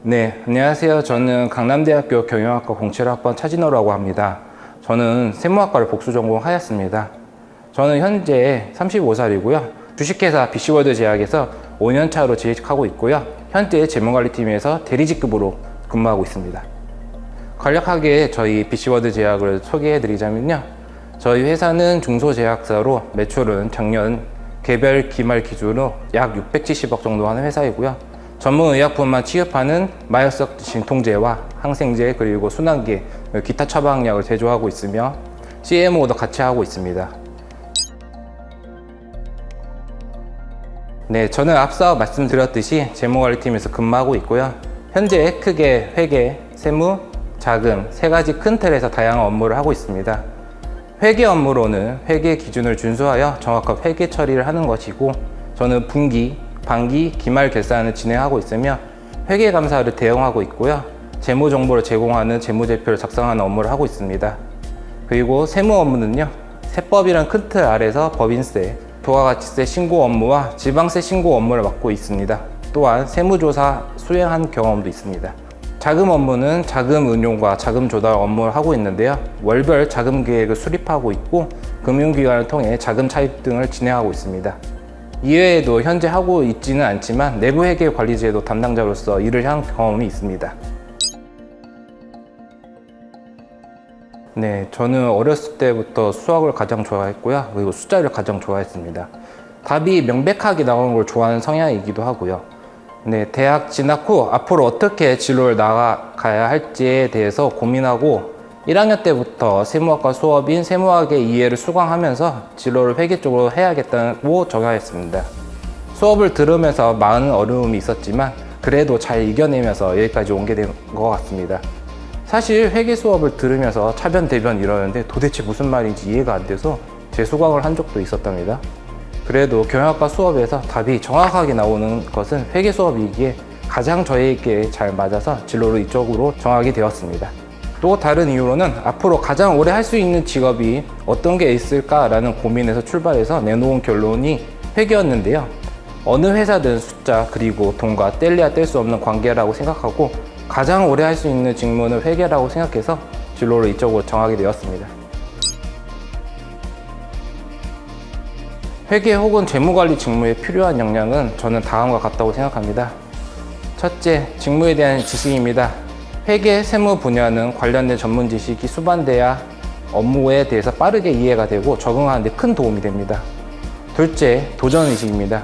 네, 안녕하세요. 저는 강남대학교 경영학과 07학번 차진호라고 합니다. 저는 세무학과를 복수 전공하였습니다. 저는 현재 35살이고요. 주식회사 BC월드 제약에서 5년 차로 재직하고 있고요. 현재 재무관리팀에서 대리직급으로 근무하고 있습니다. 간략하게 저희 BC월드 제약을 소개해드리자면요. 저희 회사는 중소제약사로 매출은 작년 개별 기말 기준으로 약 670억 정도 하는 회사이고요. 전문 의약품만 취급하는 마약성 진통제와 항생제 그리고 순환기, 기타 처방약을 제조하고 있으며 CMO도 같이 하고 있습니다. 네, 저는 앞서 말씀드렸듯이 재무관리팀에서 근무하고 있고요. 현재 크게 회계, 세무, 자금 세 가지 큰 틀에서 다양한 업무를 하고 있습니다. 회계 업무로는 회계 기준을 준수하여 정확한 회계 처리를 하는 것이고, 저는 분기, 반기, 기말 결산을 진행하고 있으며 회계 감사를 대응하고 있고요. 재무 정보를 제공하는 재무제표를 작성하는 업무를 하고 있습니다. 그리고 세무 업무는요, 세법이란 큰 틀 아래서 법인세, 부가가치세 신고 업무와 지방세 신고 업무를 맡고 있습니다. 또한 세무조사 수행한 경험도 있습니다. 자금 업무는 자금 운용과 자금 조달 업무를 하고 있는데요. 월별 자금 계획을 수립하고 있고 금융기관을 통해 자금 차입 등을 진행하고 있습니다. 이외에도 현재 하고 있지는 않지만 내부 회계 관리제도 담당자로서 일을 한 경험이 있습니다. 네, 저는 어렸을 때부터 수학을 가장 좋아했고요. 그리고 숫자를 가장 좋아했습니다. 답이 명백하게 나오는 걸 좋아하는 성향이기도 하고요. 네, 대학 진학 후 앞으로 어떻게 진로를 나아가야 할지에 대해서 고민하고 1학년 때부터 세무학과 수업인 세무학의 이해를 수강하면서 진로를 회계 쪽으로 해야겠다고 정하였습니다. 수업을 들으면서 많은 어려움이 있었지만 그래도 잘 이겨내면서 여기까지 오게 된 것 같습니다. 사실 회계 수업을 들으면서 차변 대변 이러는데 도대체 무슨 말인지 이해가 안 돼서 재수강을 한 적도 있었답니다. 그래도 경영학과 수업에서 답이 정확하게 나오는 것은 회계 수업이기에 가장 저에게 잘 맞아서 진로를 이쪽으로 정하게 되었습니다. 또 다른 이유로는 앞으로 가장 오래 할 수 있는 직업이 어떤 게 있을까라는 고민에서 출발해서 내놓은 결론이 회계였는데요. 어느 회사든 숫자 그리고 돈과 뗄래야 뗄 수 없는 관계라고 생각하고 가장 오래 할 수 있는 직무는 회계라고 생각해서 진로를 이쪽으로 정하게 되었습니다. 회계 혹은 재무관리 직무에 필요한 역량은 저는 다음과 같다고 생각합니다. 첫째, 직무에 대한 지식입니다. 회계, 세무 분야는 관련된 전문 지식이 수반돼야 업무에 대해서 빠르게 이해가 되고 적응하는 데 큰 도움이 됩니다. 둘째, 도전의식입니다.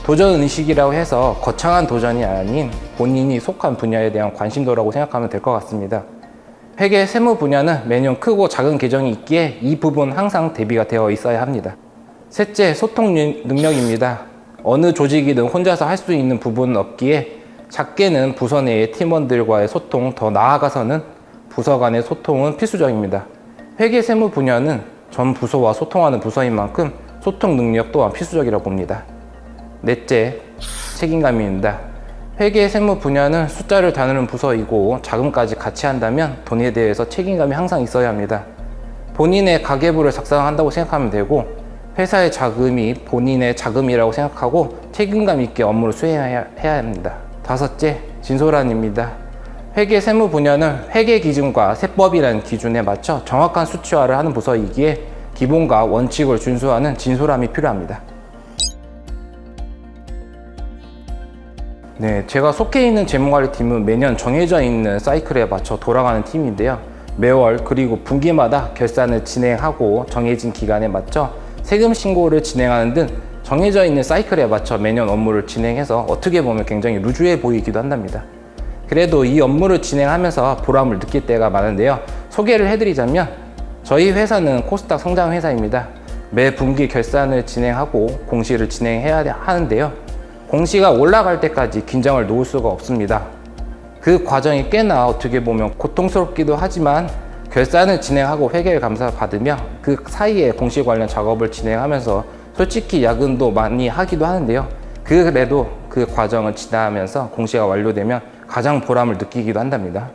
도전의식이라고 해서 거창한 도전이 아닌 본인이 속한 분야에 대한 관심도라고 생각하면 될 것 같습니다. 회계, 세무 분야는 매년 크고 작은 계정이 있기에 이 부분 항상 대비가 되어 있어야 합니다. 셋째, 소통 능력입니다. 어느 조직이든 혼자서 할 수 있는 부분은 없기에 작게는 부서 내의 팀원들과의 소통, 더 나아가서는 부서 간의 소통은 필수적입니다. 회계 세무 분야는 전 부서와 소통하는 부서인 만큼 소통 능력 또한 필수적이라고 봅니다. 넷째, 책임감입니다. 회계 세무 분야는 숫자를 다루는 부서이고 자금까지 같이 한다면 돈에 대해서 책임감이 항상 있어야 합니다. 본인의 가계부를 작성한다고 생각하면 되고 회사의 자금이 본인의 자금이라고 생각하고 책임감 있게 업무를 수행해야 합니다. 다섯째, 진솔함입니다. 회계 세무 분야는 회계 기준과 세법이라는 기준에 맞춰 정확한 수치화를 하는 부서이기에 기본과 원칙을 준수하는 진솔함이 필요합니다. 네, 제가 속해 있는 재무관리팀은 매년 정해져 있는 사이클에 맞춰 돌아가는 팀인데요. 매월 그리고 분기마다 결산을 진행하고 정해진 기간에 맞춰 세금 신고를 진행하는 등 정해져 있는 사이클에 맞춰 매년 업무를 진행해서 어떻게 보면 굉장히 루즈해 보이기도 한답니다. 그래도 이 업무를 진행하면서 보람을 느낄 때가 많은데요. 소개를 해드리자면 저희 회사는 코스닥 성장 회사입니다. 매 분기 결산을 진행하고 공시를 진행해야 하는데요. 공시가 올라갈 때까지 긴장을 놓을 수가 없습니다. 그 과정이 꽤나 어떻게 보면 고통스럽기도 하지만 결산을 진행하고 회계를 감사받으며 그 사이에 공시 관련 작업을 진행하면서 솔직히 야근도 많이 하기도 하는데요. 그래도 그 과정을 지나면서 공시가 완료되면 가장 보람을 느끼기도 한답니다.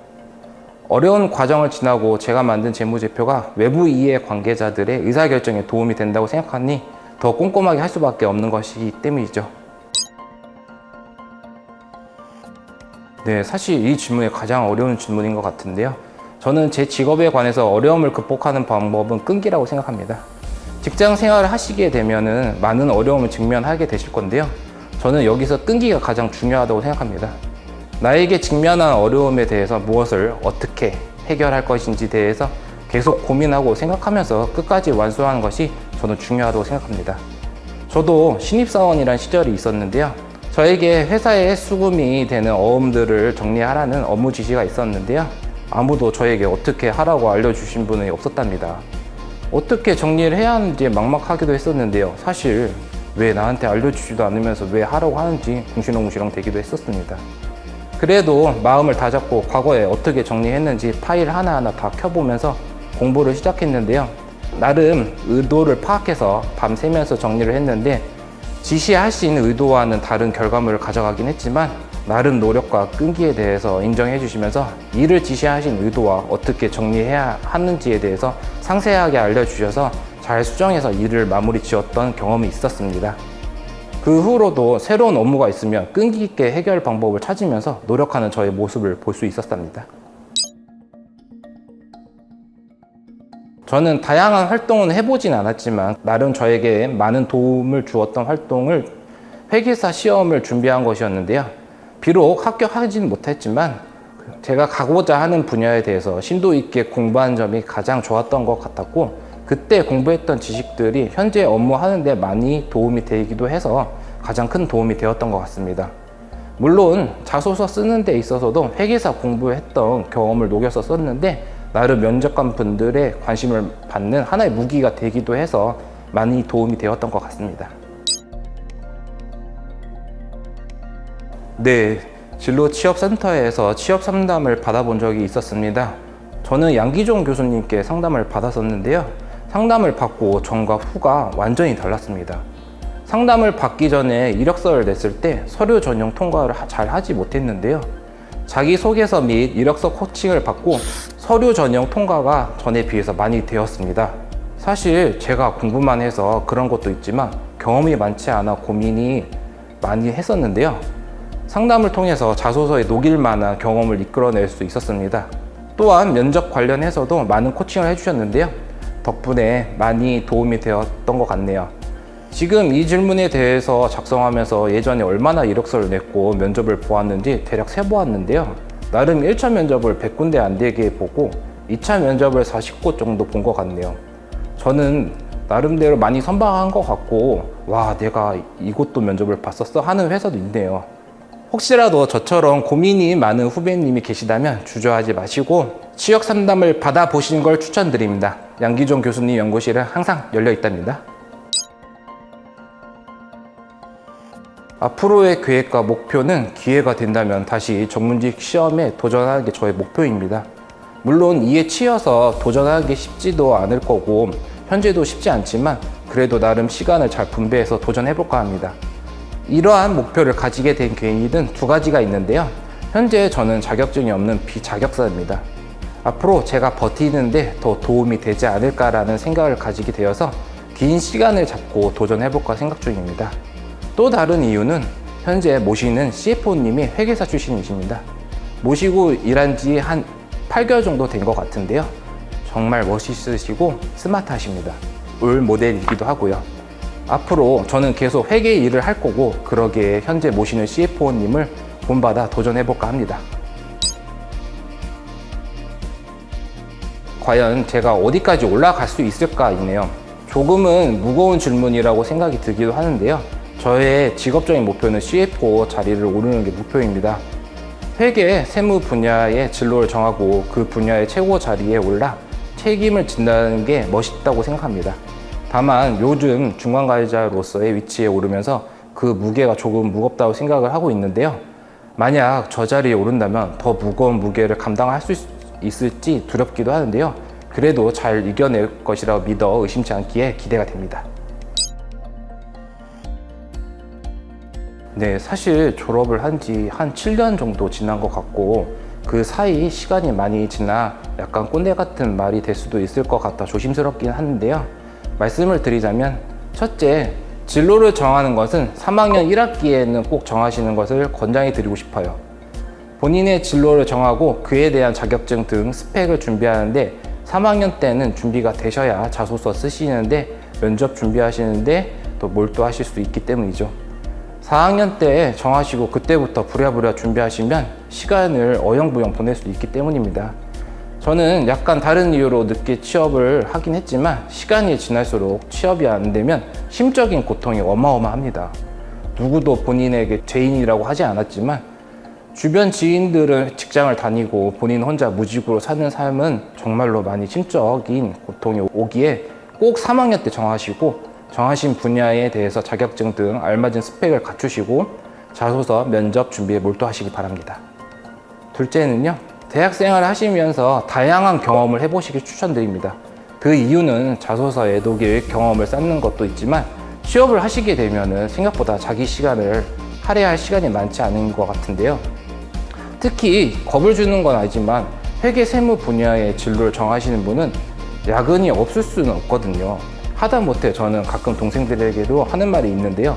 어려운 과정을 지나고 제가 만든 재무제표가 외부 이해 관계자들의 의사결정에 도움이 된다고 생각하니 더 꼼꼼하게 할 수밖에 없는 것이기 때문이죠. 네, 사실 이 질문이 가장 어려운 질문인 것 같은데요. 저는 제 직업에 관해서 어려움을 극복하는 방법은 끈기라고 생각합니다. 직장 생활을 하시게 되면은 많은 어려움을 직면하게 되실 건데요. 저는 여기서 끈기가 가장 중요하다고 생각합니다. 나에게 직면한 어려움에 대해서 무엇을 어떻게 해결할 것인지 대해서 계속 고민하고 생각하면서 끝까지 완수하는 것이 저는 중요하다고 생각합니다. 저도 신입사원이란 시절이 있었는데요. 저에게 회사에 수금이 되는 어음들을 정리하라는 업무 지시가 있었는데요. 아무도 저에게 어떻게 하라고 알려주신 분이 없었답니다. 어떻게 정리를 해야 하는지 막막하기도 했었는데요. 사실 왜 나한테 알려주지도 않으면서 왜 하라고 하는지 궁시렁궁시렁 되기도 했었습니다. 그래도 마음을 다잡고 과거에 어떻게 정리했는지 파일 하나하나 다 켜보면서 공부를 시작했는데요. 나름 의도를 파악해서 밤새면서 정리를 했는데 지시하신 의도와는 다른 결과물을 가져가긴 했지만 나름 노력과 끈기에 대해서 인정해 주시면서 일을 지시하신 의도와 어떻게 정리해야 하는지에 대해서 상세하게 알려주셔서 잘 수정해서 일을 마무리 지었던 경험이 있었습니다. 그 후로도 새로운 업무가 있으면 끈기 있게 해결 방법을 찾으면서 노력하는 저의 모습을 볼 수 있었답니다. 저는 다양한 활동은 해보진 않았지만 나름 저에게 많은 도움을 주었던 활동을 회계사 시험을 준비한 것이었는데요. 비록 합격하지는 못했지만 제가 가고자 하는 분야에 대해서 심도 있게 공부한 점이 가장 좋았던 것 같았고, 그때 공부했던 지식들이 현재 업무하는 데 많이 도움이 되기도 해서 가장 큰 도움이 되었던 것 같습니다. 물론 자소서 쓰는 데 있어서도 회계사 공부했던 경험을 녹여서 썼는데 나름 면접관 분들의 관심을 받는 하나의 무기가 되기도 해서 많이 도움이 되었던 것 같습니다. 네, 진로 취업센터에서 취업 상담을 받아본 적이 있었습니다. 저는 양기종 교수님께 상담을 받았었는데요. 상담을 받고 전과 후가 완전히 달랐습니다. 상담을 받기 전에 이력서를 냈을 때 서류 전형 통과를 잘 하지 못했는데요. 자기소개서 및 이력서 코칭을 받고 서류 전형 통과가 전에 비해서 많이 되었습니다. 사실 제가 공부만 해서 그런 것도 있지만 경험이 많지 않아 고민이 많이 했었는데요. 상담을 통해서 자소서에 녹일 만한 경험을 이끌어낼 수 있었습니다. 또한 면접 관련해서도 많은 코칭을 해주셨는데요. 덕분에 많이 도움이 되었던 것 같네요. 지금 이 질문에 대해서 작성하면서 예전에 얼마나 이력서를 냈고 면접을 보았는지 대략 세보았는데요. 나름 1차 면접을 100군데 안 되게 보고 2차 면접을 40곳 정도 본 것 같네요. 저는 나름대로 많이 선방한 것 같고, 와, 내가 이곳도 면접을 봤었어 하는 회사도 있네요. 혹시라도 저처럼 고민이 많은 후배님이 계시다면 주저하지 마시고 취업 상담을 받아보시는 걸 추천드립니다. 양기종 교수님 연구실은 항상 열려 있답니다. 앞으로의 계획과 목표는 기회가 된다면 다시 전문직 시험에 도전하는 게 저의 목표입니다. 물론 이에 치여서 도전하는 게 쉽지도 않을 거고 현재도 쉽지 않지만 그래도 나름 시간을 잘 분배해서 도전해볼까 합니다. 이러한 목표를 가지게 된 계기는 두 가지가 있는데요. 현재 저는 자격증이 없는 비자격사입니다. 앞으로 제가 버티는데 더 도움이 되지 않을까라는 생각을 가지게 되어서 긴 시간을 잡고 도전해볼까 생각 중입니다. 또 다른 이유는 현재 모시는 CFO님이 회계사 출신이십니다. 모시고 일한 지 한 8개월 정도 된 것 같은데요. 정말 멋있으시고 스마트하십니다. 롤 모델이기도 하고요. 앞으로 저는 계속 회계 일을 할 거고 그러기에 현재 모시는 CFO님을 본받아 도전해볼까 합니다. 과연 제가 어디까지 올라갈 수 있을까이네요. 조금은 무거운 질문이라고 생각이 들기도 하는데요. 저의 직업적인 목표는 CFO 자리를 오르는 게 목표입니다. 회계, 세무 분야의 진로를 정하고 그 분야의 최고 자리에 올라 책임을 진다는 게 멋있다고 생각합니다. 다만 요즘 중간관리자로서의 위치에 오르면서 그 무게가 조금 무겁다고 생각을 하고 있는데요. 만약 저 자리에 오른다면 더 무거운 무게를 감당할 수 있을지 두렵기도 하는데요. 그래도 잘 이겨낼 것이라고 믿어 의심치 않기에 기대가 됩니다. 네, 사실 졸업을 한 지 한 7년 정도 지난 것 같고 그 사이 시간이 많이 지나 약간 꼰대 같은 말이 될 수도 있을 것 같아 조심스럽긴 하는데요. 말씀을 드리자면 첫째, 진로를 정하는 것은 3학년 1학기에는 꼭 정하시는 것을 권장해 드리고 싶어요. 본인의 진로를 정하고 그에 대한 자격증 등 스펙을 준비하는데 3학년 때는 준비가 되셔야 자소서 쓰시는데 면접 준비하시는데 또 몰두하실 수 있기 때문이죠. 4학년 때 정하시고 그때부터 부랴부랴 준비하시면 시간을 어영부영 보낼 수 있기 때문입니다. 저는 약간 다른 이유로 늦게 취업을 하긴 했지만 시간이 지날수록 취업이 안 되면 심적인 고통이 어마어마합니다. 누구도 본인에게 죄인이라고 하지 않았지만 주변 지인들은 직장을 다니고 본인 혼자 무직으로 사는 삶은 정말로 많이 심적인 고통이 오기에 꼭 3학년 때 정하시고 정하신 분야에 대해서 자격증 등 알맞은 스펙을 갖추시고 자소서, 면접 준비에 몰두하시기 바랍니다. 둘째는요, 대학생활을 하시면서 다양한 경험을 해보시길 추천드립니다. 그 이유는 자소서에 녹일 경험을 쌓는 것도 있지만 취업을 하시게 되면 생각보다 자기 시간을 할애할 시간이 많지 않은 것 같은데요. 특히 겁을 주는 건 아니지만 회계 세무 분야의 진로를 정하시는 분은 야근이 없을 수는 없거든요. 하다못해 저는 가끔 동생들에게도 하는 말이 있는데요.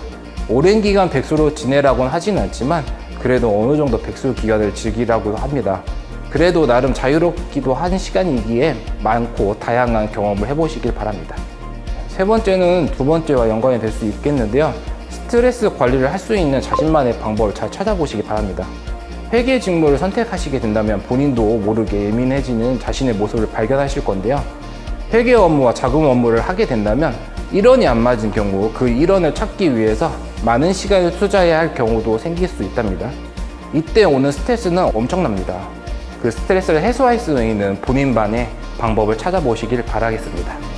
오랜 기간 백수로 지내라고는 하진 않지만 그래도 어느 정도 백수 기간을 즐기라고 합니다. 그래도 나름 자유롭기도 한 시간이기에 많고 다양한 경험을 해보시길 바랍니다. 세 번째는 두 번째와 연관이 될 수 있겠는데요. 스트레스 관리를 할 수 있는 자신만의 방법을 잘 찾아보시기 바랍니다. 회계 직무를 선택하시게 된다면 본인도 모르게 예민해지는 자신의 모습을 발견하실 건데요. 회계 업무와 자금 업무를 하게 된다면 일원이 안 맞은 경우 그 일원을 찾기 위해서 많은 시간을 투자해야 할 경우도 생길 수 있답니다. 이때 오는 스트레스는 엄청납니다. 그 스트레스를 해소할 수 있는 본인만의 방법을 찾아보시길 바라겠습니다.